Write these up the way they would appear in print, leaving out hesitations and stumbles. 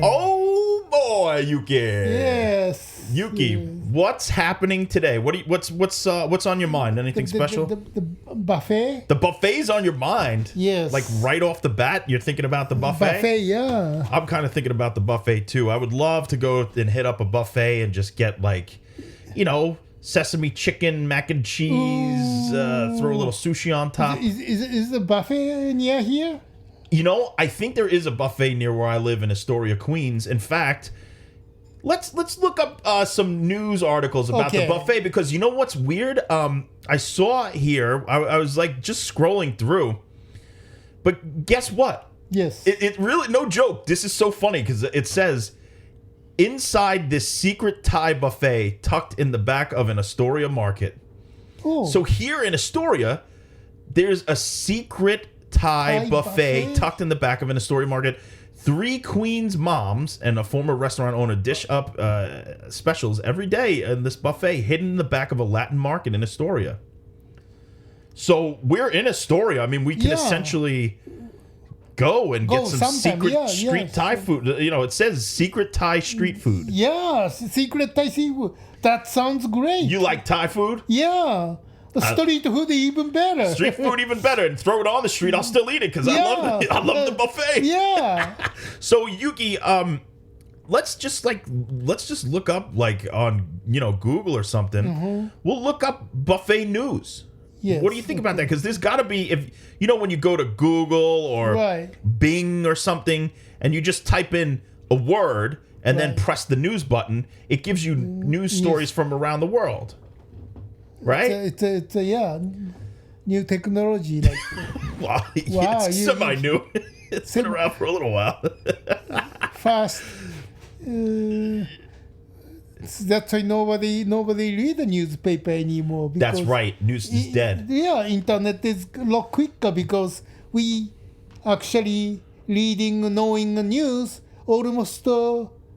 Oh boy, Yuki. Yes. Yuki, Yes. what's happening today? What's on your mind? Anything special? The buffet? The buffet's on your mind. Yes. Like right off the bat, you're thinking about the buffet? Buffet, yeah. I'm kind of thinking about the buffet too. I would love to go and hit up a buffet and just get like, sesame chicken, mac and cheese, throw a little sushi on top. Is the buffet near here? I think there is a buffet near where I live in Astoria, Queens. In fact, let's look up some news articles about the buffet, because you know what's weird? I saw here, I was like just scrolling through, but guess what? Yes. It really, no joke, this is so funny because it says, inside this secret Thai buffet tucked in the back of an Astoria market. Oh. So here in Astoria, there's a secret Thai buffet tucked in the back of an Astoria market. 3 Queens moms and a former restaurant owner dish up specials every day in this buffet hidden in the back of a Latin market in Astoria. So we're in Astoria. I mean, we can essentially go and get some secret street Thai food. It says secret Thai street food. Yeah, secret Thai seafood. That sounds great. You like Thai food? Yeah. The street food even better. Street food even better. And throw it on the street, I'll still eat it because I love it. I love the buffet. Yeah. So Yuki, let's just look up like on Google or something. Mm-hmm. We'll look up buffet news. Yes. What do you think about that? Because there's got to be, if when you go to Google or Bing or something, and you just type in a word and then press the news button, it gives you news stories from around the world. Right? It's new technology. Like, wow, it's semi-new. It's been around for a little while. Fast. That's why nobody read the newspaper anymore. That's right. News is dead. Yeah, internet is a lot quicker because we actually knowing the news almost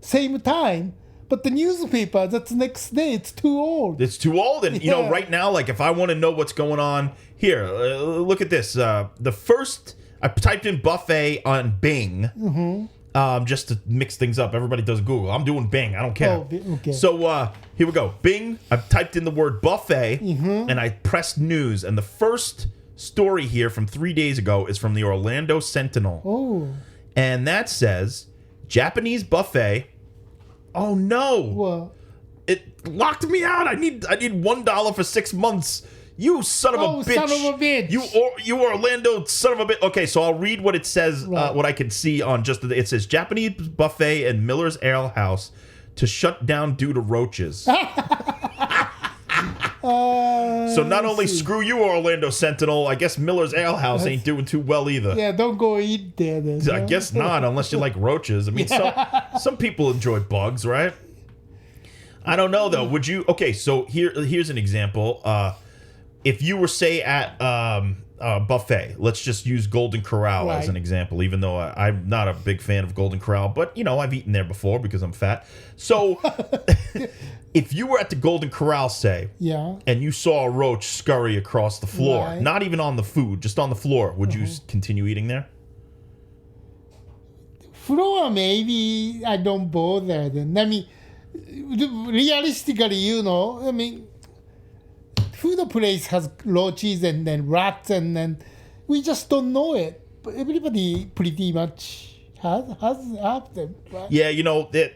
same time. But the newspaper, that's next day. It's too old. It's too old. And, right now, like, if I want to know what's going on, here, look at this. I typed in buffet on Bing, just to mix things up. Everybody does Google. I'm doing Bing. I don't care. Oh, okay. So, here we go. Bing, I've typed in the word buffet, and I pressed news. And the first story here from 3 days ago is from the Orlando Sentinel. Oh. And that says, Japanese buffet... Oh no! What? It locked me out. I need $1 for 6 months. You son of a bitch! Son of a bitch! You Orlando son of a bitch. Okay, so I'll read what it says. What I can see on it says Japanese buffet and Miller's Ale House to shut down due to roaches. So not only screw you, Orlando Sentinel, I guess Miller's Ale House ain't doing too well either. Yeah, don't go eat there then. I guess not, unless you like roaches. I mean, some people enjoy bugs, right? I don't know, though. Would you... Okay, so here's an example. If you were, say, at buffet, let's just use Golden Corral as an example, even though I'm not a big fan of Golden Corral, but, I've eaten there before because I'm fat. So... If you were at the Golden Corral, say, and you saw a roach scurry across the floor, not even on the food, just on the floor, would you continue eating there? Floor, maybe I don't bother then. I mean, realistically, I mean, food place has roaches and then rats and then we just don't know it. But everybody pretty much have them, right? Yeah,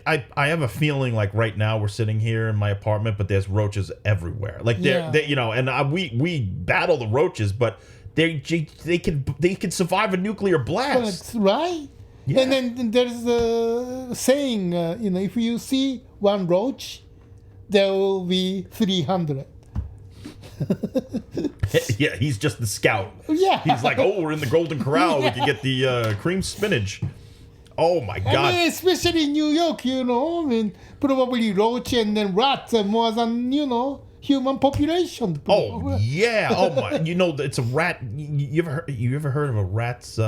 I have a feeling like right now we're sitting here in my apartment, but there's roaches everywhere. Like and we battle the roaches, but they can survive a nuclear blast, right? Yeah. And then there's a saying, if you see one roach, there will be 300. Yeah, he's just the scout. Yeah, he's like, we're in the Golden Corral. We can get the cream spinach. Oh my God! I mean, especially in New York, probably roach and then rats are more than human population. Oh yeah! Oh my! It's a rat. You ever heard of a rat's?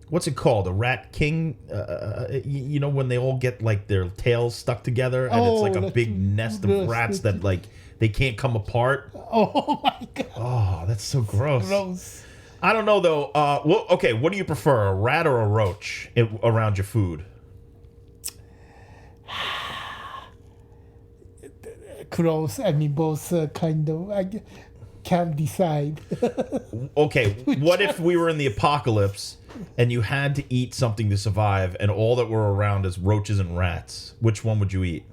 What's it called? A rat king? When they all get like their tails stuck together and it's like a big nest of rats that like they can't come apart. Oh my God! Oh, that's so gross. Gross. I don't know though. What do you prefer, a rat or a roach around your food? close. I mean, both kind of. I can't decide. Okay, what if we were in the apocalypse and you had to eat something to survive, and all that were around is roaches and rats? Which one would you eat?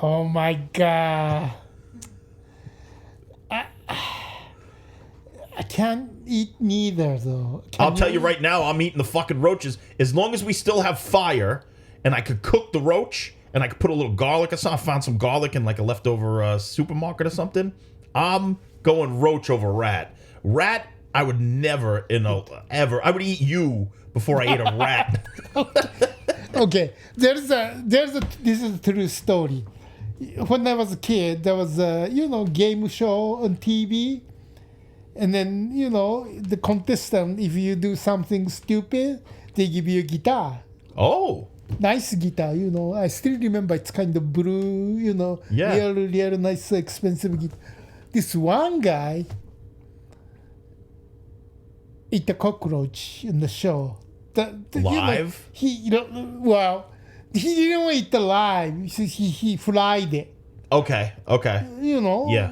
Oh my god. I can't eat neither though. I'll tell you right now, I'm eating the fucking roaches. As long as we still have fire, and I could cook the roach, and I could put a little garlic or something. I found some garlic in like a leftover supermarket or something. I'm going roach over rat. Rat, I would never, ever. I would eat you before I ate a rat. Okay, this is a true story. When I was a kid, there was a game show on TV, and then the contestant, if you do something stupid, they give you a guitar. Oh, nice guitar. I still remember it's kind of blue. Yeah. real nice, expensive guitar. This one guy ate a cockroach in the show. Live? He didn't eat it live. He fried it. Okay. Yeah.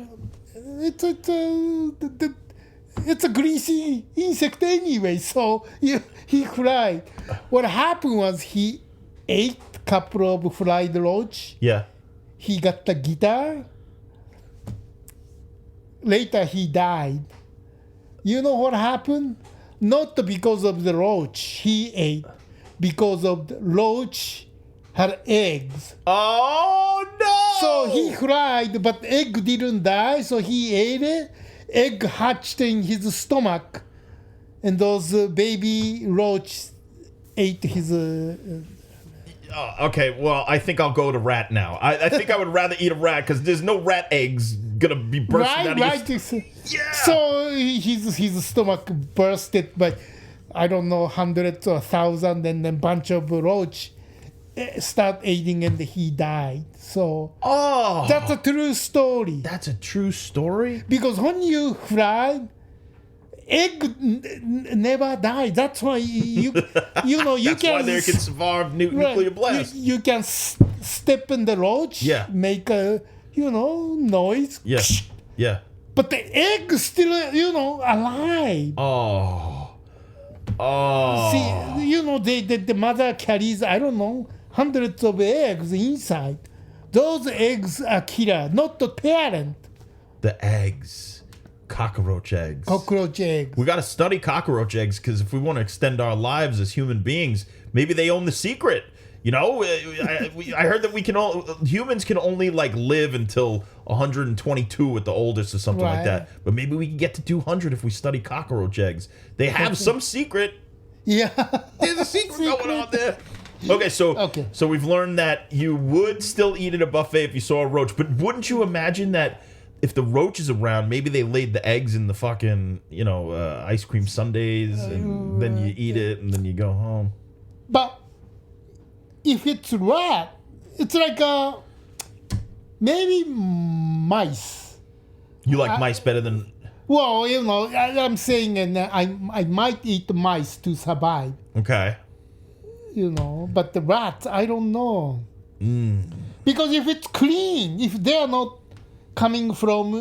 It's a greasy insect anyway, so he fried. What happened was he ate a couple of fried roach. Yeah. He got the guitar. Later he died. You know what happened? Not because of the roach he ate, because of the roach had eggs. Oh no! So he cried, but egg didn't die, so he ate it. Egg hatched in his stomach, and those baby roach ate his. Okay, well, I think I'll go to rat now. I think I would rather eat a rat because there's no rat eggs gonna be bursting out of your... Yeah. So his stomach bursted, but I don't know, hundreds or thousand, and then bunch of roach start eating, and he died. So that's a true story. That's a true story? Because when you fry, egg never die. That's why you That's why they can survive nuclear blast. You can step in the roach, make a noise. Yeah, yeah. But the egg still alive. See, the mother carries, I don't know, hundreds of eggs inside. Those eggs are killer, not the parent. The eggs. Cockroach eggs. Cockroach eggs. We got to study cockroach eggs because if we want to extend our lives as human beings, maybe they own the secret. I heard that humans can only live until 122 at the oldest or something like that. But maybe we can get to 200 if we study cockroach eggs. They have some secret. Yeah. There's a secret going on there. Okay, so we've learned that you would still eat at a buffet if you saw a roach, but wouldn't you imagine that if the roach is around, maybe they laid the eggs in the fucking, ice cream sundaes, and then you eat it, and then you go home. But if it's rat, it's like maybe mice. You like mice better than... Well, I'm saying, and I might eat mice to survive. Okay. But the rats, I don't know. Because if it's clean, if they are not coming from,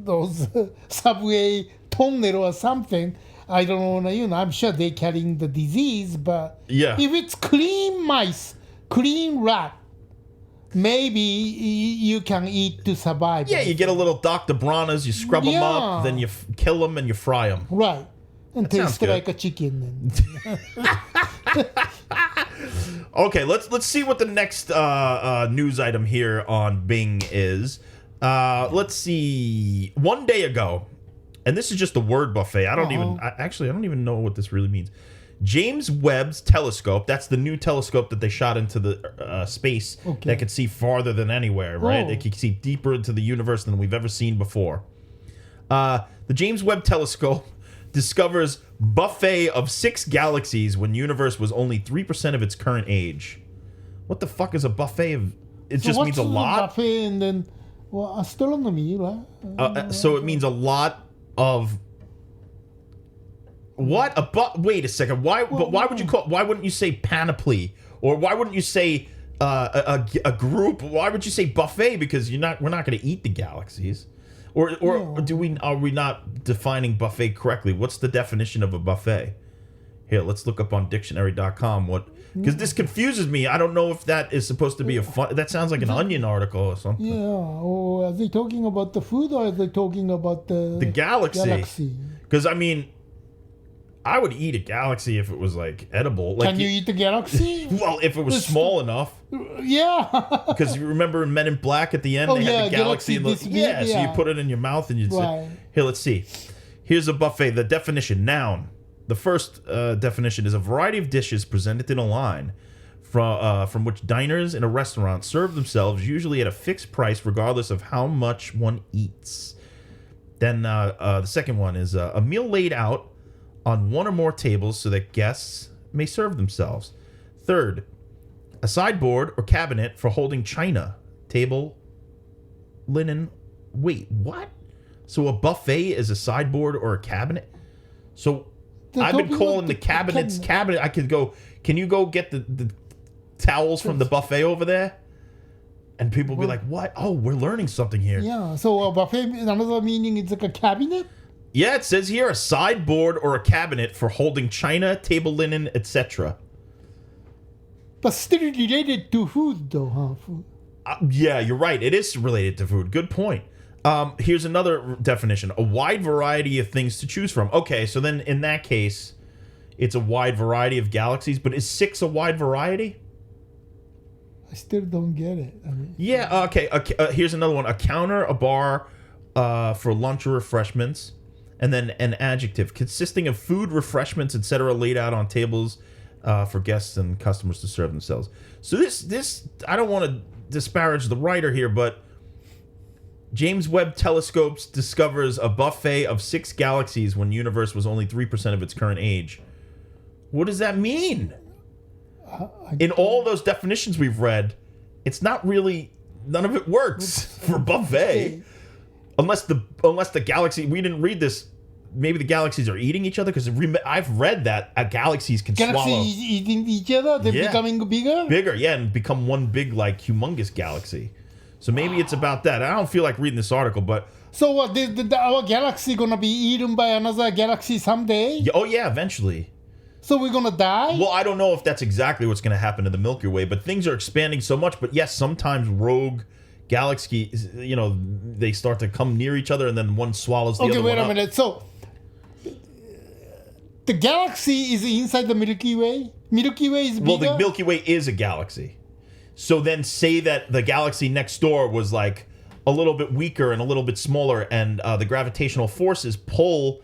those subway tunnel or something, I don't know, I'm sure they're carrying the disease, but if it's clean mice, clean rat, maybe you can eat to survive. Yeah, you get a little Dr. Bronner's, you scrub them up, then you kill them and you fry them. Right. And taste like a chicken. Okay, let's see what the next news item here on Bing is. Let's see. One day ago, and this is just the word buffet. I don't even know what this really means. James Webb's telescope, that's the new telescope that they shot into the space that could see farther than anywhere, right? It could see deeper into the universe than we've ever seen before. The James Webb telescope discovers buffet of 6 galaxies when universe was only 3% of its current age. What the fuck is a buffet of? It just means a lot? Buffet and then astronomy, right? So it means a lot of... What? Wait a second. Why wouldn't you say panoply? Or why wouldn't you say a group. Why would you say buffet? Because we're not going to eat the galaxies. Or are we not defining buffet correctly? What's the definition of a buffet? Here, let's look up on dictionary.com because this confuses me. I don't know if that is supposed to be that sounds like an Onion article or something. Yeah, or are they talking about the food or are they talking about the galaxy? Because I mean, I would eat a galaxy if it was like edible. Like, can you eat the galaxy? Well, if it was small enough. Yeah. Because you remember in Men in Black at the end, they had the galaxy. So you put it in your mouth and you'd say, here, let's see. Here's a buffet. The definition, noun. The first definition is a variety of dishes presented in a line from which diners in a restaurant serve themselves, usually at a fixed price, regardless of how much one eats. Then the second one is a meal laid out on one or more tables so that guests may serve themselves. Third, a sideboard or cabinet for holding china, table, linen. Wait, what? So a buffet is a sideboard or a cabinet? So I've been calling the cabinets cabinet. I could go, can you go get the towels from the buffet over there? And people will be like, what? Oh, we're learning something here. Yeah, so a buffet, another meaning is like a cabinet? Yeah, it says here a sideboard or a cabinet for holding china, table linen, etc. But still related to food, though, huh? Food. Yeah, you're right. It is related to food. Good point. Here's another definition. A wide variety of things to choose from. Okay, so then in that case, it's a wide variety of galaxies. But is 6 a wide variety? I still don't get it. I mean, yeah, okay. Here's another one. A counter, a bar for lunch or refreshments. And then an adjective consisting of food, refreshments, etc. laid out on tables for guests and customers to serve themselves. So this I don't want to disparage the writer here, but James Webb Telescopes discovers a buffet of 6 galaxies when universe was only 3% of its current age. What does that mean? In all those definitions we've read, it's not really, none of it works for buffet. Unless the galaxy, we didn't read this, maybe the galaxies are eating each other, because I've read that galaxies can swallow. Galaxies eating each other? They're becoming bigger? Bigger, yeah, and become one big, like, humongous galaxy. So maybe it's about that. I don't feel like reading this article, but... So what, our galaxy gonna be eaten by another galaxy someday? Oh yeah, eventually. So we're gonna die? Well, I don't know if that's exactly what's gonna happen to the Milky Way, but things are expanding so much. But yes, sometimes rogue galaxies, they start to come near each other, and then one swallows the other one up. Okay, wait a minute. So the galaxy is inside the Milky Way? Milky Way is bigger? Well, the Milky Way is a galaxy. So then say that the galaxy next door was like a little bit weaker and a little bit smaller, and the gravitational forces pull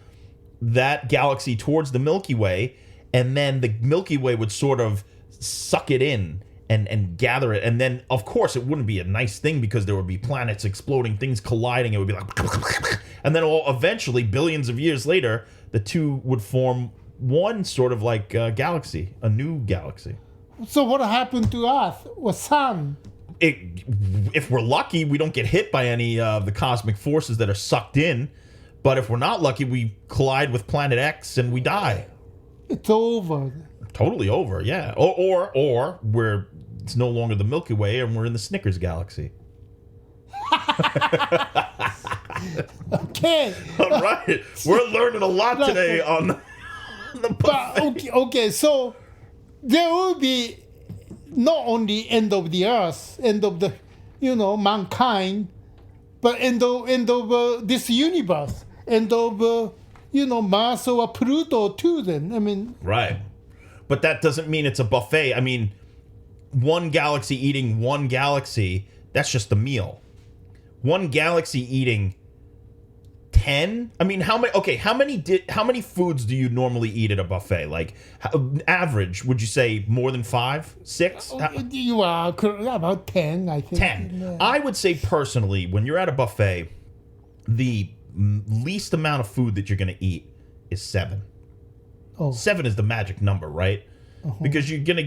that galaxy towards the Milky Way, and then the Milky Way would sort of suck it in and gather it. And then, of course, it wouldn't be a nice thing because there would be planets exploding, things colliding. It would be like... And then eventually, billions of years later, the two would form one sort of like galaxy, a new galaxy. So what happened to Earth or Sun? If we're lucky, we don't get hit by any of the cosmic forces that are sucked in. But if we're not lucky, we collide with Planet X and we die. It's over. Totally over, yeah. Or we're it's no longer the Milky Way and we're in the Snickers galaxy. Okay. All right. We're learning a lot today on the buffet. But, okay, so there will be not only end of the earth, end of the, mankind, but end of this universe, end of, Mars or Pluto too then. I mean. Right. But that doesn't mean it's a buffet. I mean, one galaxy eating one galaxy, that's just a meal. One galaxy eating 10? I mean, how many foods do you normally eat at a buffet? Like, average, would you say more than 5, 6? You are about 10, I think. 10. Yeah. I would say personally, when you're at a buffet, the least amount of food that you're going to eat is 7. Oh. 7 is the magic number, right? Uh-huh. Because you're gonna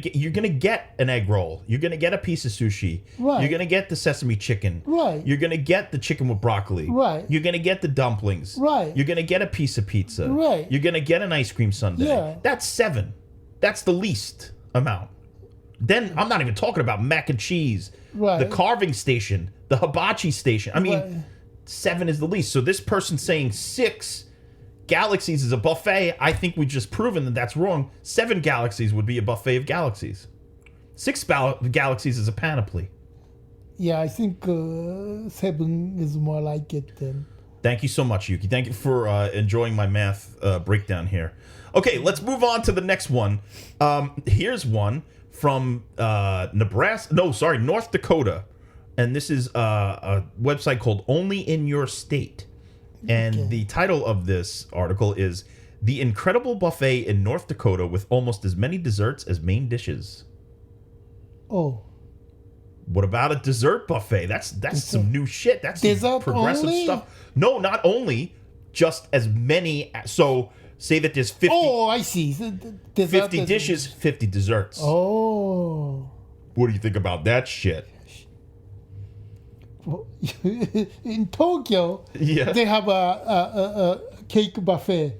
get an egg roll, you're gonna get a piece of sushi, right. You're gonna get the sesame chicken, right. You're gonna get the chicken with broccoli, right. You're gonna get the dumplings, right. You're gonna get a piece of pizza, right. You're gonna get an ice cream sundae. Yeah. That's 7. That's the least amount. Then I'm not even talking about mac and cheese, Right. the carving station, the hibachi station. I mean, Right. 7 is the least. So this person saying 6 galaxies is a buffet, I think we've just proven that that's wrong. 7 galaxies would be a buffet of galaxies. 6 galaxies is a panoply. Yeah, I think 7 is more like it then. Thank you so much, Yuki. Thank you for enjoying my math breakdown here. Okay, let's move on to the next one. Here's one from North Dakota. And this is a website called Only in Your State. And the title of this article is The Incredible Buffet in North Dakota with Almost as Many Desserts as Main Dishes. Oh. What about a dessert buffet? That's some new shit. That's some Dessert progressive only? stuff. No, not only, just as many. So say that there's 50, Oh, I see. 50 dishes, 50 desserts. Oh. What do you think about that shit? In Tokyo, Yeah. they have a cake buffet.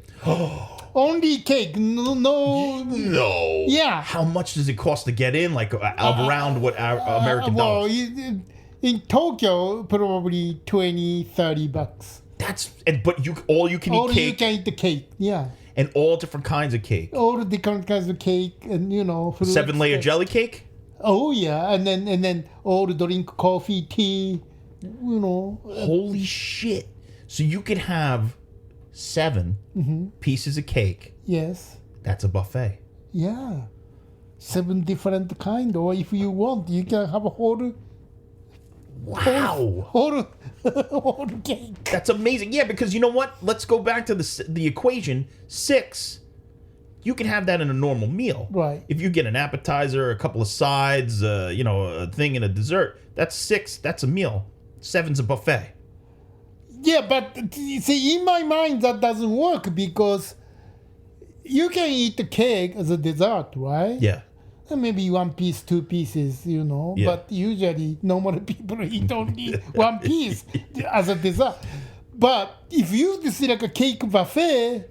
Only cake, no. No. Yeah. How much does it cost to get in? Like around what American Well, dollars? in Tokyo, probably $20-$30. But all you can eat All you cake can eat the cake, yeah. and all different kinds of cake. All the different kinds of cake, and fruits. 7-layer jelly cake. Oh yeah, and then all the drink, coffee, tea, Holy shit! So you could have 7 pieces of cake. Yes, That's a buffet. yeah, 7 different kind. Or if you want, you can have a whole Wow. whole cake. That's amazing. Yeah, because you know what? Let's go back to the equation. 6, you can have that in a normal meal. Right. If you get an appetizer, a couple of sides, a thing and a dessert, that's 6. That's a meal. 7's a buffet. Yeah, but see, in my mind, that doesn't work because you can eat the cake as a dessert, right? Yeah. And maybe 1 piece, 2 pieces, Yeah. But usually, normal people eat only 1 piece as a dessert. But if you just like a cake buffet,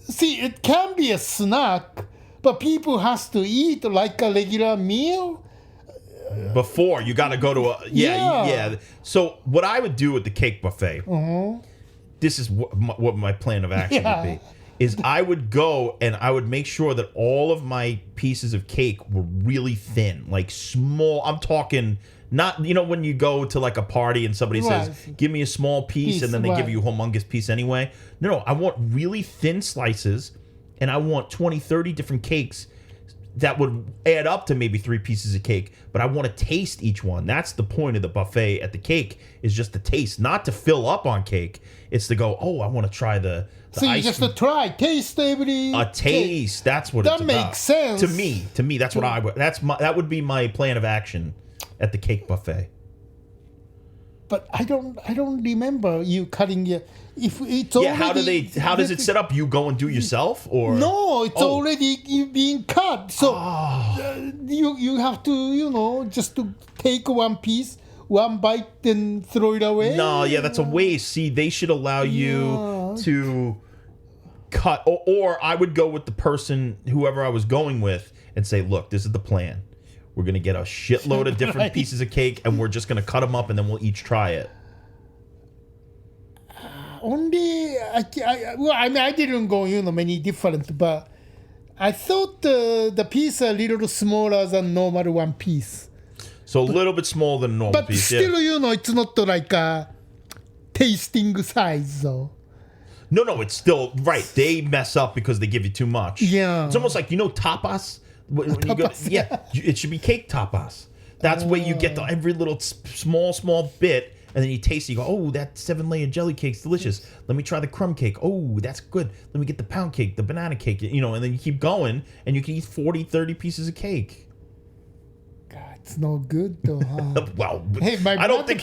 see, it can be a snack, but people has to eat like a regular meal. Before you got to go to a Yeah. yeah. So what I would do with the cake buffet, this is what my plan of action would be, is I would go and I would make sure that all of my pieces of cake were really thin, like small. I'm talking not when you go to like a party and somebody says, "Give me a small piece," and then they give you a humongous piece anyway. No, I want really thin slices, and I want 20, 30 different cakes that would add up to maybe 3 pieces of cake, but I want to taste each one. That's the point of the buffet at the cake, is just to taste, not to fill up on cake. It's to go, I want to try the So you ice just cream. try, taste every A taste. That's what That it's about. makes sense. To me, that's what I would. That would be my plan of action at the cake buffet. But I don't remember you cutting it. If it's already, How does it set up? You go and do yourself, or No, it's Oh. already being cut. So you have to just to take 1 piece, 1 bite, then throw it away. No, yeah, that's a waste. See, they should allow you Yeah. to cut, or I would go with the person, whoever I was going with, and say, look, this is the plan. We're going to get a shitload of different Right. pieces of cake, and we're just going to cut them up, and then we'll each try it. Only I didn't go many different, but I thought the piece a little smaller than normal 1 piece. So a little bit smaller than a normal But piece. still, Yeah. it's not like a tasting size, though. No, it's still right. They mess up because they give you too much. Yeah. It's almost like tapas. When you go, Tapas, yeah, it should be cake tapas. That's where you get every little small bit, and then you taste it. You go, oh, that 7-layer jelly cake's delicious. Let me try the crumb cake. Oh, that's good. Let me get the pound cake, the banana cake. And then you keep going, and you can eat 40, 30 pieces of cake. God, it's no good, though. Huh? Well, Hey, my I don't blood, think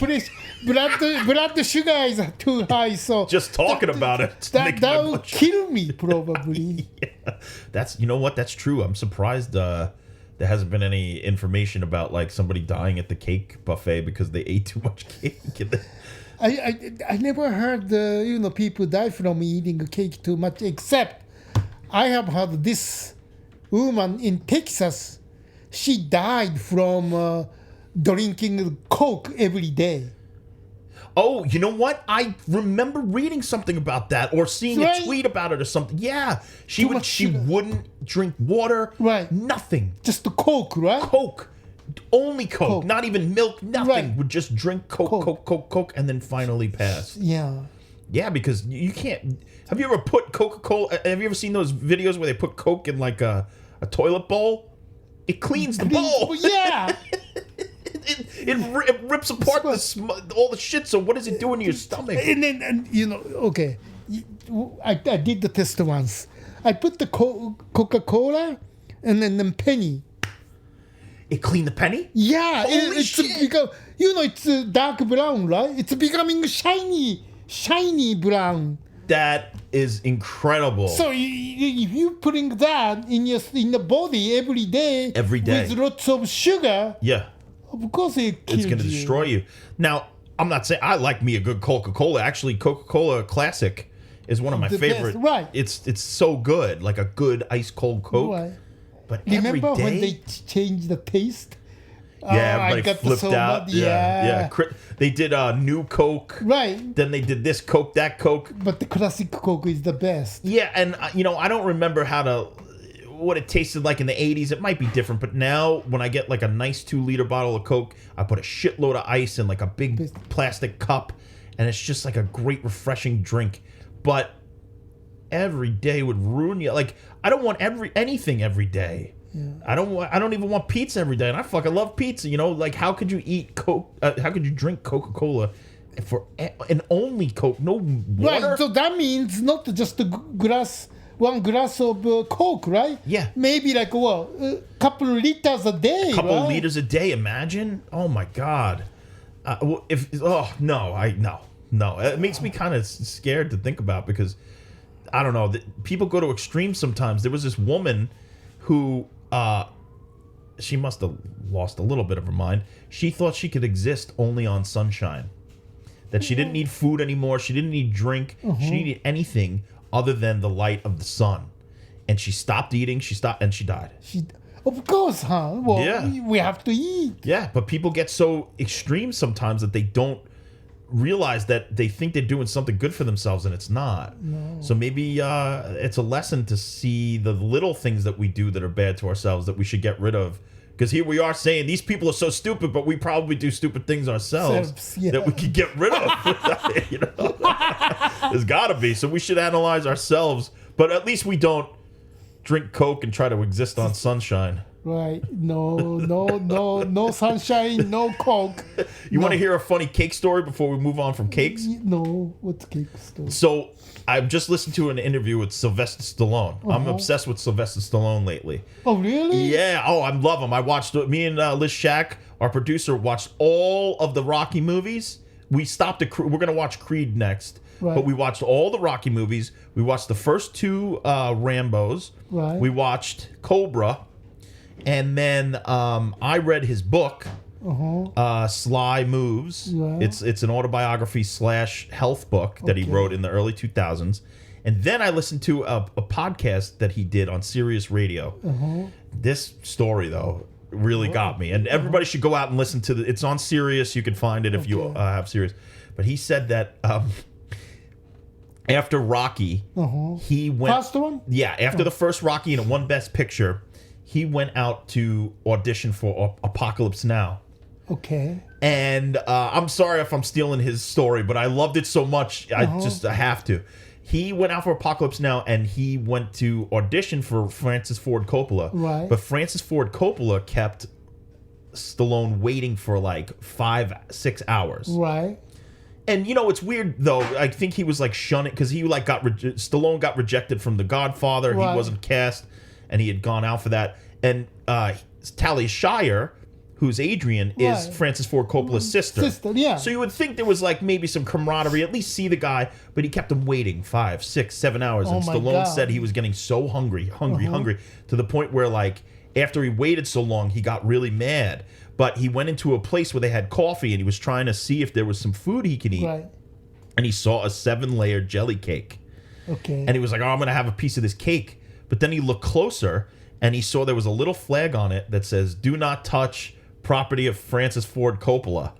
blood sugar is too high, so just talking about it. it's making my that will blood kill me probably. Yeah. That's what, that's true. I'm surprised there hasn't been any information about like somebody dying at the cake buffet because they ate too much cake. I never heard people die from eating cake too much, except I have heard this woman in Texas she died from drinking Coke every day. Oh, you know what? I remember reading something about that or seeing Right. a tweet about it or something. Yeah, she Too much she sugar. wouldn't drink water. Right. Nothing. Just the Coke, right? Coke. Only Coke. Coke. Not even milk. Nothing. Right. Would just drink Coke, and then finally pass. Yeah. Yeah, because you can't. Have you ever put Coca-Cola? Have you ever seen those videos where they put Coke in like a toilet bowl? It cleans the bowl. Yeah. It rips apart all the shit. So what does it do in your stomach? And then, okay. I did the test once. I put the Coca-Cola and then penny. It cleaned the penny? Yeah. Holy it's shit. because, it's dark brown, right? It's becoming shiny brown. That is incredible. So if you putting that in the body every day with lots of sugar, yeah, of course it kills it's going to destroy you. Now, I'm not saying I like me a good Coca-Cola. Actually, Coca-Cola Classic is one of my favorite. Best, right? It's so good, like a good ice cold Coke. Right. But Remember every day, when they changed the taste? yeah, I everybody got flipped so out. much- Yeah. They did new Coke. Right. Then they did this Coke, that Coke. But the classic Coke is the best. Yeah, and I don't remember what it tasted like in the 80s. It might be different, but now when I get like a nice 2-liter bottle of Coke, I put a shitload of ice in like a big plastic cup, and it's just like a great refreshing drink. But every day would ruin you. Like, I don't want anything every day. Yeah. I don't even want pizza every day, and I fucking love pizza. Like, how could you eat Coke? How could you drink Coca-Cola and only Coke, no water? Right. So that means not just one glass of Coke, right? Yeah. Maybe like a couple of liters a day. A couple right? liters a day. Imagine. Oh my God. No. It makes me kind of scared to think about because I don't know. People go to extremes sometimes. There was this woman who she must have lost a little bit of her mind. She thought she could exist only on sunshine. That she didn't need food anymore. She didn't need drink. She didn't need anything other than the light of the sun. And she stopped eating. And she died. Of course, huh? Well, Yeah. we have to eat. Yeah, but people get so extreme sometimes that they don't realize that they think they're doing something good for themselves and it's not. No. So maybe it's a lesson to see the little things that we do that are bad to ourselves that we should get rid of. Because here we are saying these people are so stupid, but we probably do stupid things ourselves Yeah. that we can get rid of. There's got to be. So we should analyze ourselves. But at least we don't drink Coke and try to exist on sunshine. Right. No sunshine, no Coke. You want to hear a funny cake story before we move on from cakes? No, what's cake story? So I've just listened to an interview with Sylvester Stallone. I'm obsessed with Sylvester Stallone lately. Oh, really? Yeah. Oh, I love him. I watched, me and Liz Shack, our producer, watched all of the Rocky movies. We stopped we're going to watch Creed next. Right. But we watched all the Rocky movies. We watched the first 2 Rambos. Right. We watched Cobra. And then I read his book, Sly Moves. Yeah. It's an autobiography / health book that he wrote in the early 2000s. And then I listened to a podcast that he did on Sirius Radio. This story, though, really got me. And everybody should go out and listen to it's on Sirius. You can find it if you have Sirius. But he said that after Rocky, he went... First one? Yeah, after the first Rocky and it won Best Picture, he went out to audition for Apocalypse Now. Okay. And I'm sorry if I'm stealing his story, but I loved it so much, I have to. He went out for Apocalypse Now, and he went to audition for Francis Ford Coppola. Right. But Francis Ford Coppola kept Stallone waiting for like 5-6 hours. Right. And it's weird though. I think he was like shunning because he like Stallone got rejected from The Godfather. Right. He wasn't cast, and he had gone out for that. And Talia Shire, who's Adrian, is Francis Ford Coppola's sister. Yeah. So you would think there was like maybe some camaraderie, at least see the guy, but he kept him waiting 5, 6, 7 hours. And my Stallone God. said he was getting so hungry, to the point where like after he waited so long, he got really mad. But he went into a place where they had coffee and he was trying to see if there was some food he could eat. Right. And he saw a 7-layer jelly cake. Okay. And he was like, oh, I'm going to have a piece of this cake. But then he looked closer and he saw there was a little flag on it that says, "Do not touch property of Francis Ford Coppola."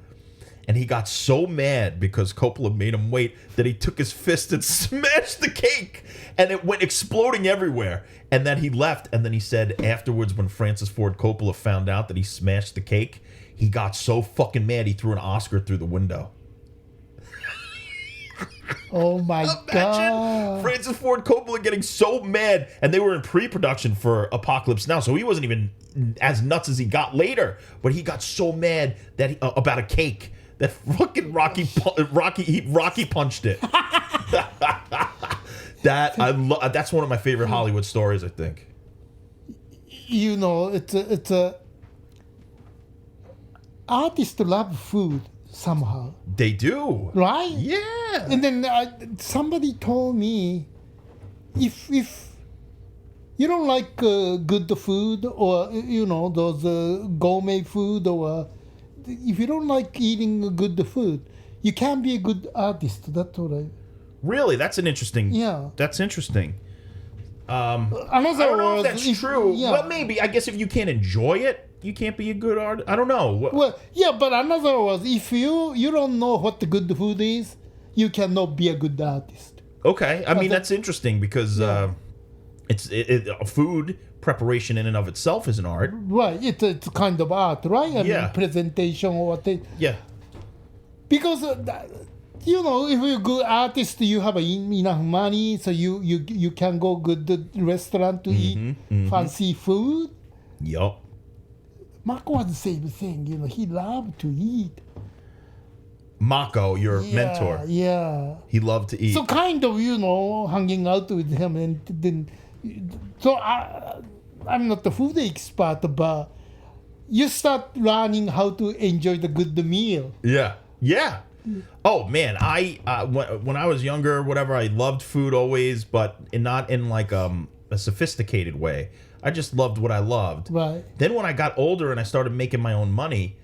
And he got so mad because Coppola made him wait that he took his fist and smashed the cake. And it went exploding everywhere. And then he left. And then he said afterwards, when Francis Ford Coppola found out that he smashed the cake, he got so fucking mad he threw an Oscar through the window. Oh my Imagine God. Francis Ford Coppola getting so mad. And they were in pre-production for Apocalypse Now. So he wasn't even as nuts as he got later. But he got so mad that about a cake that fucking Rocky punched it. That's one of my favorite Hollywood stories, I think. You know, it's a artists love food somehow, They do. right? Yeah. And then somebody told me, if you don't like good food, or you know, those gourmet food, or if you don't like eating good food, you can't be a good artist. That's what I. Really? That's an interesting. Yeah. That's interesting. Another I don't know if word, that's true. Yeah. Well, maybe. I guess if you can't enjoy it, you can't be a good artist. I don't know. Well, yeah, but another was, if you don't know what the good food is, you cannot be a good artist. Okay. I mean, that's interesting because food preparation in and of itself is an art. Right, it's kind of art, right? I Yeah. mean, presentation or what. Yeah. Because you know, if you're a good artist, you have enough money, so you can go good restaurant to eat fancy food. Yup. Marco was the same thing, you know. He loved to eat. Mako, your mentor. Yeah. He loved to eat. So kind of, you know, hanging out with him, and then, so I'm not the food expert, but you start learning how to enjoy the good meal. Yeah. Yeah. Oh man, I when I was younger, whatever, I loved food always, but not in like a sophisticated way. I just loved what I loved. Right. Then when I got older and I started making my own money,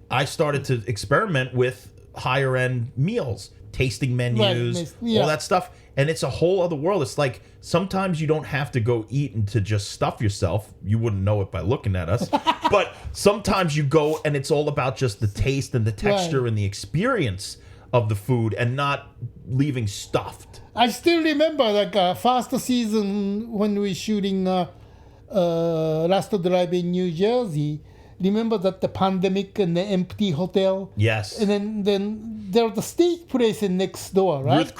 I started to experiment with higher end meals, tasting menus, Yeah. all that stuff. And it's a whole other world. It's like sometimes you don't have to go eat and to just stuff yourself. You wouldn't know it by looking at us. But sometimes you go and it's all about just the taste and the texture and the experience of the food and not leaving stuffed. I still remember like first season when we shooting Last Drive in New Jersey. Remember that the pandemic and the empty hotel? Yes. And then there was a steak place next door, right?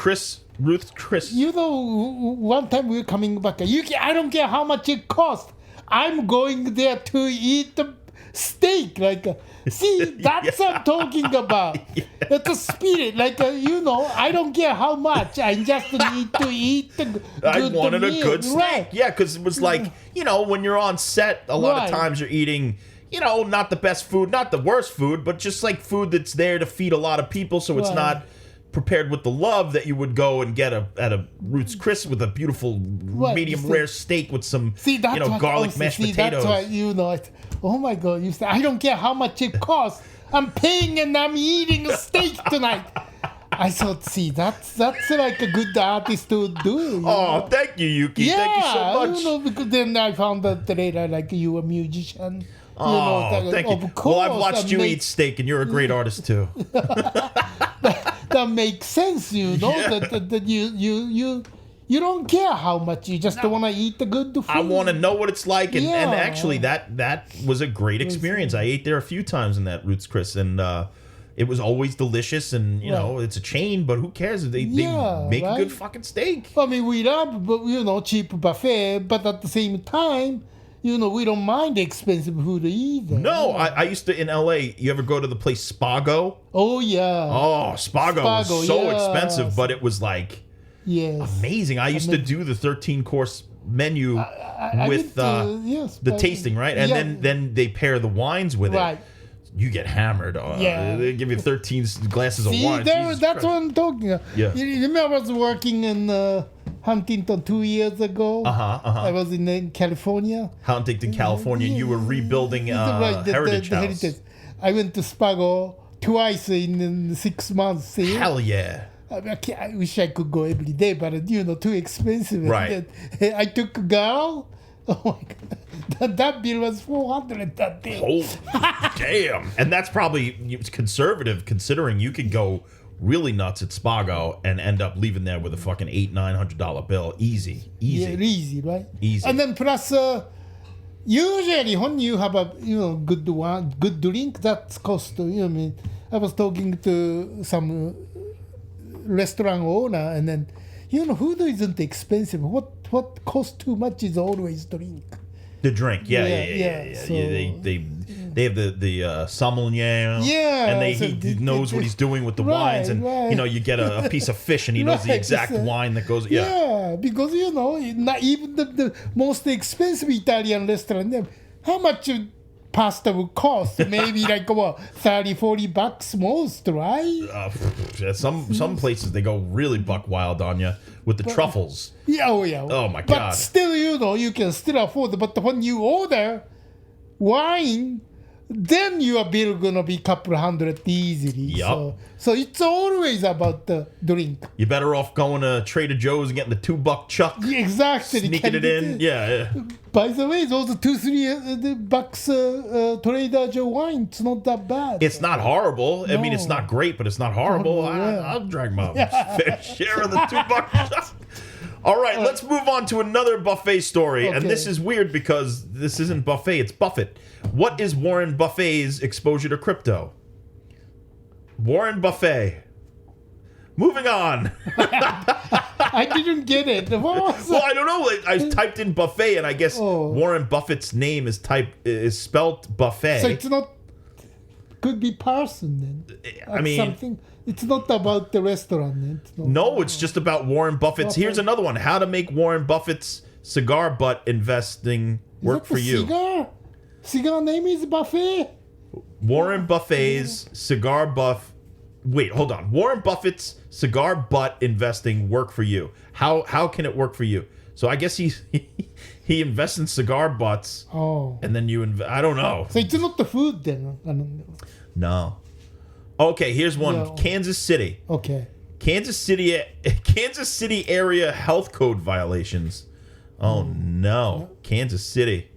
Ruth Chris. You know, one time we were coming back. Yuki, I don't care how much it costs. I'm going there to eat the steak. Like, see, that's what I'm talking about. It's a spirit. Like, you know, I don't care how much. I just need to eat the good I wanted meal. a good steak. Right. Yeah, because it was like, you know, when you're on set, a lot of times you're eating, you know, not the best food, not the worst food, but just like food that's there to feed a lot of people, so it's not prepared with the love that you would go and get at a Ruth's Chris with a beautiful medium rare steak with some, garlic mashed potatoes. That's why, you know, oh my God, you say, I don't care how much it costs. I'm paying and I'm eating a steak tonight. I thought, see, that's like a good artist to do. Oh, thank you, Yuki. Yeah, thank you so much. You know, because then I found out later, like, you a musician. Oh, thank you. Course, well, I've watched you eat steak, and you're a great artist too. That makes sense, you know. Yeah. That you don't care how much. You just want to eat the good food. I want to know what it's like, and actually, that was a great experience. I ate there a few times in that Ruth's Chris, and it was always delicious. And you know, it's a chain, but who cares? They make a good fucking steak. I mean, we love, cheap buffet, but at the same time, you know, we don't mind expensive food either. No, I used to in LA. You ever go to the place Spago? Oh yeah. Oh, Spago was so expensive, but it was like amazing. I used to do the 13-course menu with the tasting, right? And then they pair the wines with it. You get hammered. They give you 13 glasses of wine. That's what I'm talking about. Yeah. You remember I was working in Huntington 2 years ago. I was in California. Huntington, California. You were rebuilding Heritage House. I went to Spago twice in 6 months. Hell yeah. I wish I could go every day, but too expensive. Right. I took a girl Oh my god, that bill was 400 that day. Oh, damn. And that's probably conservative, considering you could go really nuts at Spago and end up leaving there with a fucking $800-900 bill. Easy. Yeah, easy, right? Easy. And then plus, usually when you have a good drink, that's cost. I was talking to some restaurant owner, and then food isn't expensive. What costs too much is always drink. The drink, yeah. So, they have the sommelier, and he knows what he's doing with the wines, and right. you get a piece of fish, and he knows the exact wine that goes. Yeah, because not even the most expensive Italian restaurant, how much pasta would cost? Maybe like $30-40 most, right? Some places they go really buck wild on you with the truffles. Yeah, Oh my but god! But still, you can still afford. But when you order wine, then your bill gonna be couple hundred easily. Yep. So it's always about the drink. You're better off going to Trader Joe's and getting the $2 chuck. Yeah, exactly. Sneaking it in. Yeah. By the way, those $2-3 Trader Joe wine, it's not that bad. It's not horrible. No. I mean, it's not great, but it's not horrible. I'll drag my fair share of the $2 chuck. All right, let's move on to another buffet story. Okay. And this is weird because this isn't Buffet, it's Buffett. What is Warren Buffett's exposure to crypto? Warren Buffett. Moving on. I didn't get it. What was well, I don't know. I typed in buffet, and I guess Warren Buffett's name is spelled buffet. So it's not. Could be person then. I mean, something. It's not about the restaurant. It's just about Warren Buffett's. Here's another one: how to make Warren Buffett's cigar butt investing work for you. Cigar name is Buffet. Warren Buffett's cigar buff. Wait, hold on. Warren Buffett's cigar butt investing work for you. How can it work for you? So I guess he invests in cigar butts. Oh. And then I don't know. So it's not the food then. I don't know. No. Okay, here's one. No. Kansas City. Okay. Kansas City area health code violations. Oh no. Kansas City.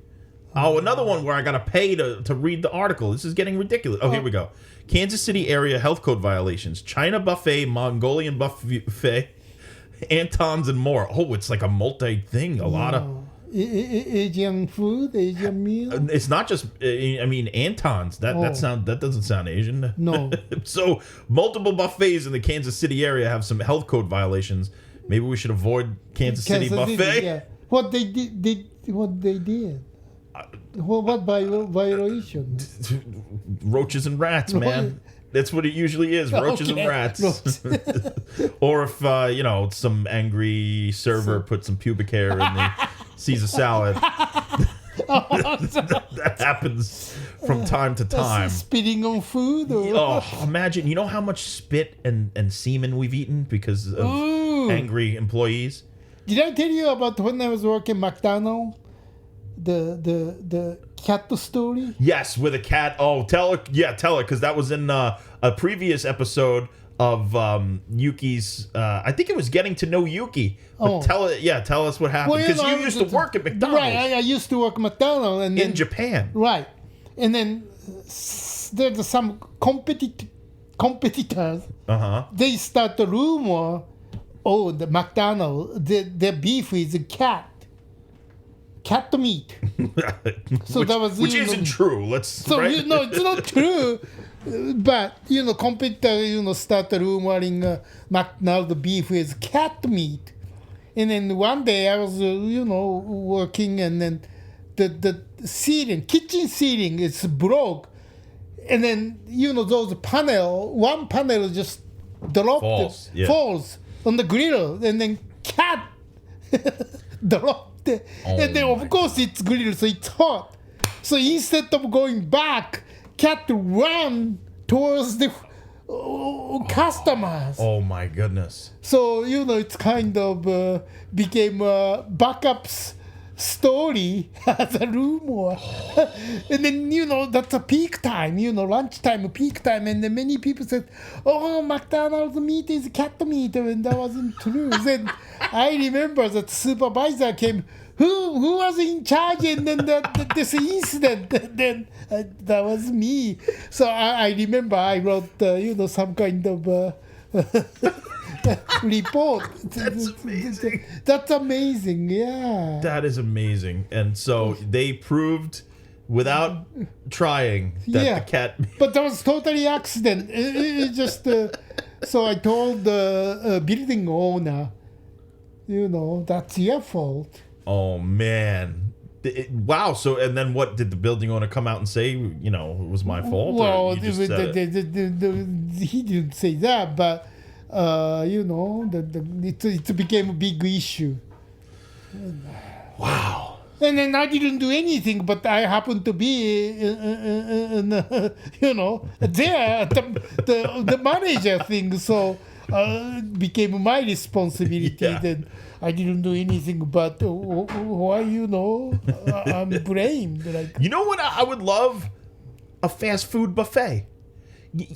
Oh, another one where I gotta pay to read the article. This is getting ridiculous. Oh, here we go. Kansas City area health code violations. China buffet, Mongolian buffet, Anton's, and more. Oh, it's like a multi-thing. A lot of Asian food, Asian meal. It's not just. I mean, Anton's. That doesn't sound Asian. No. So multiple buffets in the Kansas City area have some health code violations. Maybe we should avoid Kansas City buffet. Yeah. What they did. What violation? Roaches and rats, man. That's what it usually is. Roaches and rats. Or if some angry server puts some pubic hair in the Caesar salad. That happens from time to time. Spitting on food? Imagine, how much spit and semen we've eaten because of angry employees? Did I tell you about when I was working McDonald's? The cat story? Yes, with a cat. Oh, tell it, because that was in a previous episode of Yuki's. I think it was Getting to Know Yuki. But tell us what happened, because you used to work at McDonald's. Right, I used to work at McDonald's and then, in Japan. Right, and then there's some competitors. They start the rumor. Oh, the McDonald's, their beef is cat meat. So which, that was which isn't true. it's not true. But competitor start rumoring McDonald's beef is cat meat. And then one day I was working, and then the kitchen ceiling is broke, and then those one panel just falls on the grill, and then cat dropped. And then of course it's grill, so it's hot. So instead of going back, cat ran towards the customers. Oh my goodness. So it's kind of became backups story as a rumor. And then, that's a peak time, lunchtime, peak time. And then many people said, oh, McDonald's meat is cat meat. And that wasn't true. Then I remember that supervisor came, who was in charge? And then this incident, and then that was me. So I remember I wrote, some kind of report. That's amazing. That's amazing, yeah. That is amazing. And so they proved without trying that the cat. But that was totally accident. It just so I told the building owner, that's your fault. Oh man. Wow. So and then what did the building owner come out and say? It was my fault. Well, or you just said it? He didn't say that, but it became a big issue. Wow. And then I didn't do anything, but I happened to be, there at the manager thing. So it became my responsibility. Yeah. Then I didn't do anything, but why, I'm blamed. Like, You know what? I would love a fast food buffet.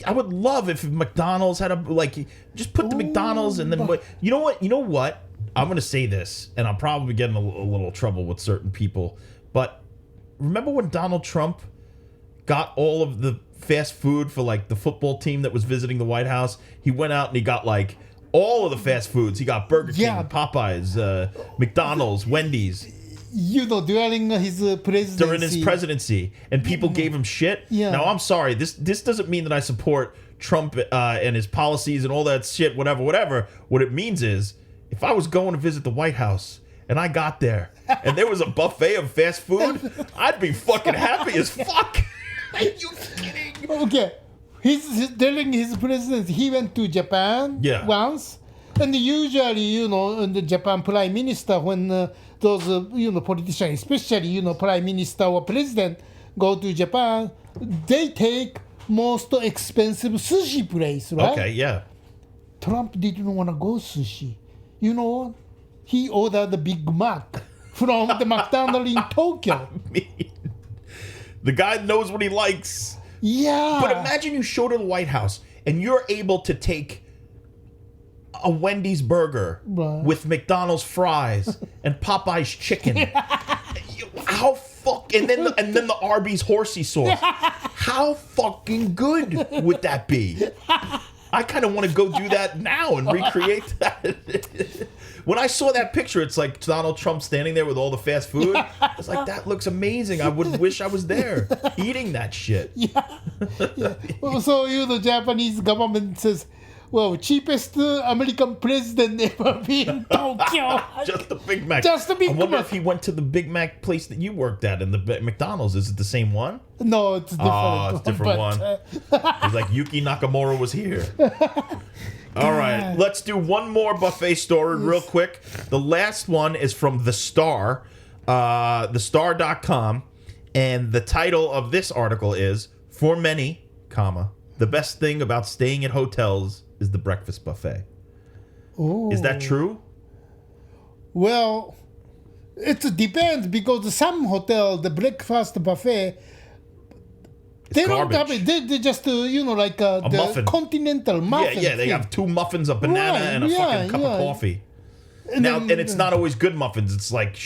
I would love if McDonald's had just put the McDonald's and then you know what? I'm going to say this, and I'm probably getting a little trouble with certain people, but remember when Donald Trump got all of the fast food for the football team that was visiting the White House? He went out and he got all of the fast foods. He got Burger King, Popeyes, McDonald's, Wendy's. During his presidency. During his presidency, and people gave him shit. Yeah. Now, I'm sorry. This doesn't mean that I support Trump and his policies and all that shit, whatever. What it means is, if I was going to visit the White House and I got there and there was a buffet of fast food, I'd be fucking happy as fuck. Are you kidding? Okay. During his presidency, he went to Japan once. And usually, the Japan prime minister, when those, politicians, especially, prime minister or president, go to Japan, they take most expensive sushi place, right? Okay, yeah. Trump didn't want to go sushi. He ordered the Big Mac from the McDonald's in Tokyo. The guy knows what he likes. Yeah. But imagine you show to the White House and you're able to take a Wendy's burger with McDonald's fries and Popeye's chicken. How and then the Arby's horsey sauce. How fucking good would that be? I kind of want to go do that now and recreate that. When I saw that picture, it's like Donald Trump standing there with all the fast food. I was like, that looks amazing. I would wish I was there eating that shit. Yeah. Well, so, the Japanese government says, well, cheapest American president ever been in Tokyo. Just the Big Mac. Just the Big Mac. I wonder if he went to the Big Mac place that you worked at in the McDonald's. Is it the same one? No, it's different. Oh, it's a different one. It's like Yuki Nakamura was here. All right, let's do one more buffet story real quick. The last one is from The Star, thestar.com, and the title of this article is, For many, the best thing about staying at hotels is the breakfast buffet. Oh. Is that true? Well, it depends because some hotel, the breakfast buffet, they don't have it. They just, the muffin. continental muffin. Yeah, they have 2 muffins, a banana, and a fucking cup of coffee. And it's not always good muffins. It's like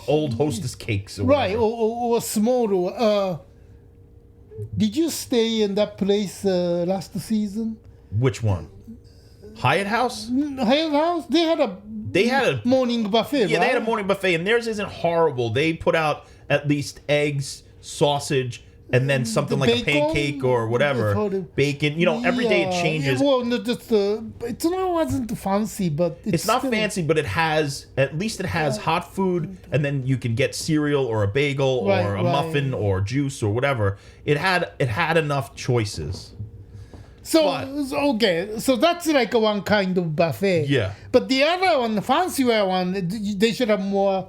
old Hostess cakes or whatever. Right, or small. Did you stay in that place last season? Which one? Hyatt House? Hyatt House? They had a morning buffet, Yeah, right? they had a morning buffet, and theirs isn't horrible. They put out at least eggs, sausage, and then something like a pancake or whatever. Bacon. Every day it changes. Yeah, well, it wasn't fancy, but it's not fancy, but at least it has hot food, and then you can get cereal or a bagel or a muffin or juice or whatever. It had enough choices. So that's like one kind of buffet. Yeah. But the other one, the fancier one, they should have more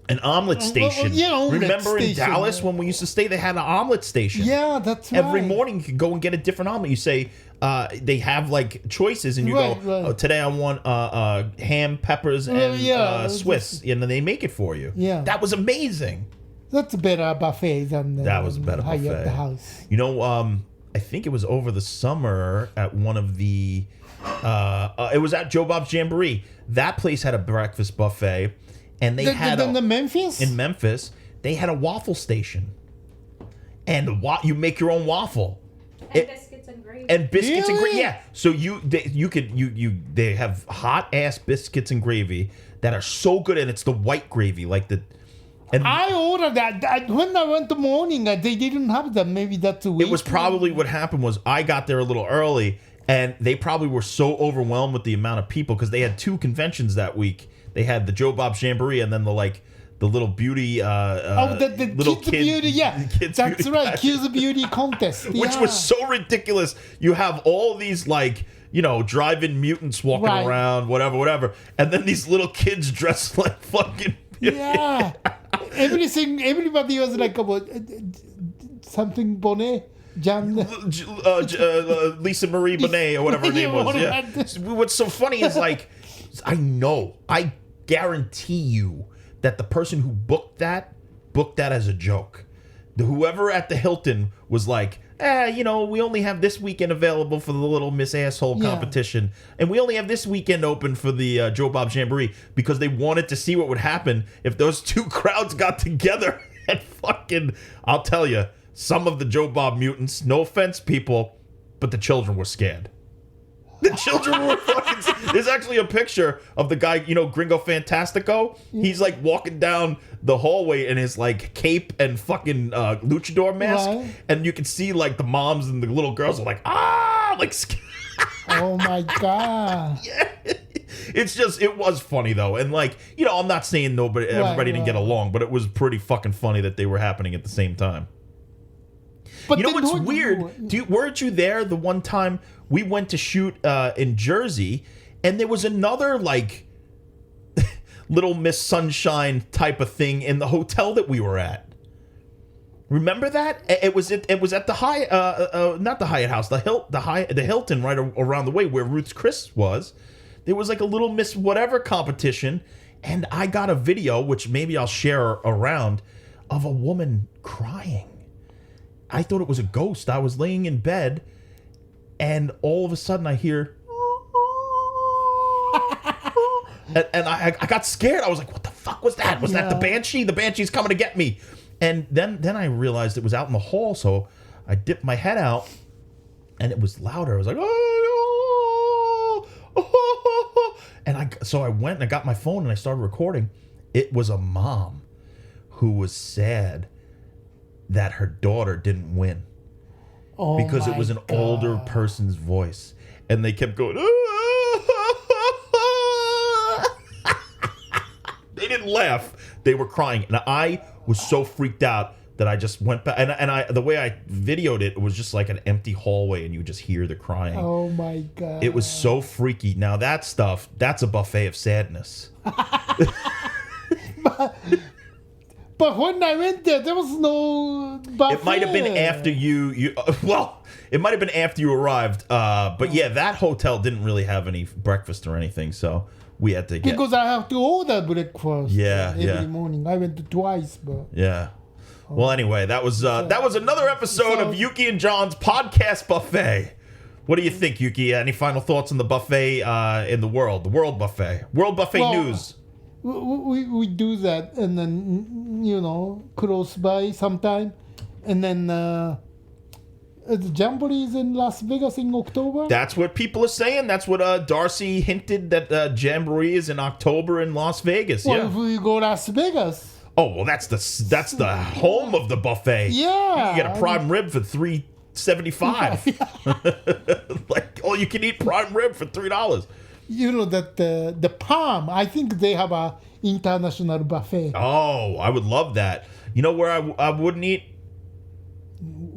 An omelet station. Omelet Remember in station. Dallas when we used to stay, they had an omelet station. Yeah, that's right. Every morning you could go and get a different omelet. You say they have like choices, and you Right, go, right. Oh, today I want ham, peppers, and Swiss, and then they make it for you. Yeah. That was amazing. That's a better buffet than That was a better at buffet. the house. You know, I think it was over the summer at one of the. It was at Joe Bob's Jamboree. That place had a breakfast buffet, and they had the Memphis. in Memphis. They had a waffle station, and you make your own waffle. And biscuits and gravy. And biscuits and Really? gravy, yeah. So they have hot ass biscuits and gravy that are so good, and it's the white gravy, like the. And I ordered that. When I went to morning, they didn't have that. Maybe that's a week. it was probably what happened was I got there a little early, and they probably were so overwhelmed with the amount of people because they had 2 conventions that week. They had the Joe Bob's Jamboree and then the little beauty, the little kids beauty, yeah, kids that's beauty right, pageant. kids beauty contest, Which yeah. was so ridiculous. You have all these drive-in mutants walking Right. around, whatever, and then these little kids dressed like fucking Yeah, everybody was like about something Bonnet, Jan. Lisa Marie Bonet or whatever her name was. Yeah, Yeah. What's so funny is I guarantee you that the person who booked that as a joke. Whoever at the Hilton was like, we only have this weekend available for the Little Miss Asshole Yeah. competition. And we only have this weekend open for the Joe Bob Jamboree because they wanted to see what would happen if those 2 crowds got together. And I'll tell you, some of the Joe Bob mutants, no offense, people, but the children were scared. The children were fucking. There's actually a picture of the guy, Gringo Fantastico. He's like walking down the hallway in his like cape and fucking luchador mask, Right. and you can see like the moms and the little girls are like scared. Oh my god! It was funny though, and I'm not saying everybody didn't get right. along, but it was pretty fucking funny that they were happening at the same time. But You know then what's what- weird? Weren't you there the one time we went to shoot in Jersey, and there was another Little Miss Sunshine type of thing in the hotel that we were at? Remember that? It was at the Hyatt, not the Hyatt House, the Hilton right around the way where Ruth's Chris was. There was like a Little Miss whatever competition, and I got a video which maybe I'll share around of a woman crying. I thought it was a ghost. I was laying in bed, and all of a sudden I hear, and I got scared. I was like, "What the fuck was that? Was that the banshee? The banshee's coming to get me!" And then I realized it was out in the hall. So I dipped my head out, and it was louder. I was like, "Oh!" And I went and I got my phone and I started recording. It was a mom who was sad that her daughter didn't win because it was an older person's voice, and they kept going. They didn't laugh; they were crying, and I was so freaked out that I just went back. And the way I videoed it was just like an empty hallway, and you just hear the crying. Oh my god! It was so freaky. Now that's a buffet of sadness. But when I went there was no buffet. It might have been after you. It might have been after you arrived. But yeah, that hotel didn't really have any breakfast or anything, so we had to get. Because I have to order breakfast. Every morning. I went twice, but Yeah. Well, anyway, that was another episode of Yuki and John's podcast buffet. What do you think, Yuki? Any final thoughts on the buffet in the world buffet, world buffet news? we do that, and then close by sometime, and then the Jamboree is in Las Vegas in October. That's what people are saying. That's what Darcy hinted, that Jamboree is in October in Las Vegas. Well, Yeah. if we go Las Vegas, Oh well, that's the home of the buffet. Yeah. You get a prime rib for $3.75. Like all you can eat prime rib for $3. you know that the Palm, I think they have a international buffet. Oh, I would love that. You know where I wouldn't eat?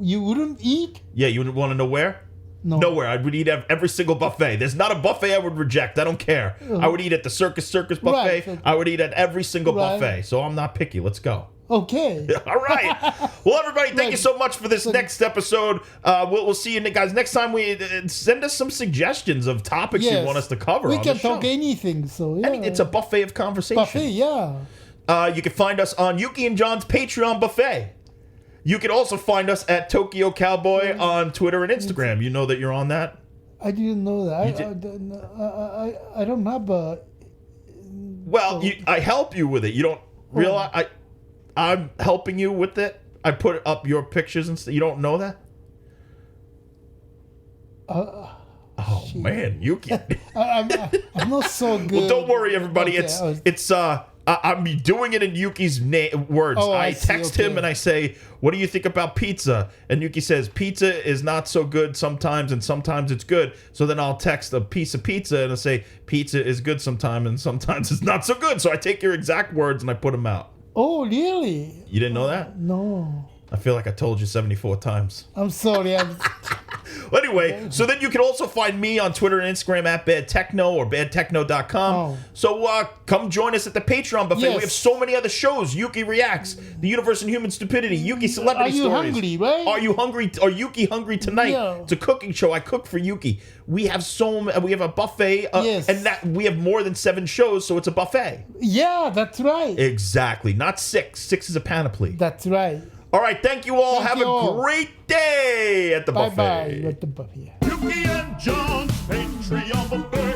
You wouldn't eat? Yeah, you want to know where? No. Nowhere. I would eat at every single buffet. There's not a buffet I would reject. I don't care. I would eat at the Circus buffet. Right, okay. I would eat at every single Right. buffet. So I'm not picky. Let's go. Okay. All right. Well, everybody, thank you so much for this next episode. We'll see you guys next time. We send us some suggestions of topics you want us to cover. We on can the show. talk anything. So yeah. I mean, it's a buffet of conversation. buffet. Yeah. You can find us on Yuki and John's Patreon buffet. You can also find us at Tokyo Cowboy on Twitter and Instagram. You know that you're on that? I didn't know that. I don't have a. Well, I help you with it. You don't realize I'm helping you with it. I put up your pictures and stuff. You don't know that? Oh man, Yuki. I'm not so good. Well, don't worry, everybody. Okay, It's I'm doing it in Yuki's words. Oh, I I see, text okay. him and I say, "What do you think about pizza?" And Yuki says, "Pizza is not so good sometimes, and sometimes it's good." So then I'll text a piece of pizza and I say, "Pizza is good sometimes, and sometimes it's not so good." So I take your exact words and I put them out. Oh, really? You didn't know that? No. I feel like I told you 74 times. I'm sorry. Well, anyway, so then you can also find me on Twitter and Instagram at badtechno or badtechno.com. Oh. So come join us at the Patreon buffet. Yes. We have so many other shows. Yuki Reacts, The Universe in Human Stupidity, Yuki Celebrity Are you Stories. hungry, right? Are you hungry? Are Yuki hungry tonight? Yeah. It's a cooking show. I cook for Yuki. We have we have a buffet, Yes. and that we have more than 7 shows, so it's a buffet. Yeah, that's right. Exactly. Not 6. 6 is a panoply. That's right. All right, thank you all. Thank Have you a all. great day at the Bye buffet. bye. At the buffet. Yuki and John's Patreon buffet.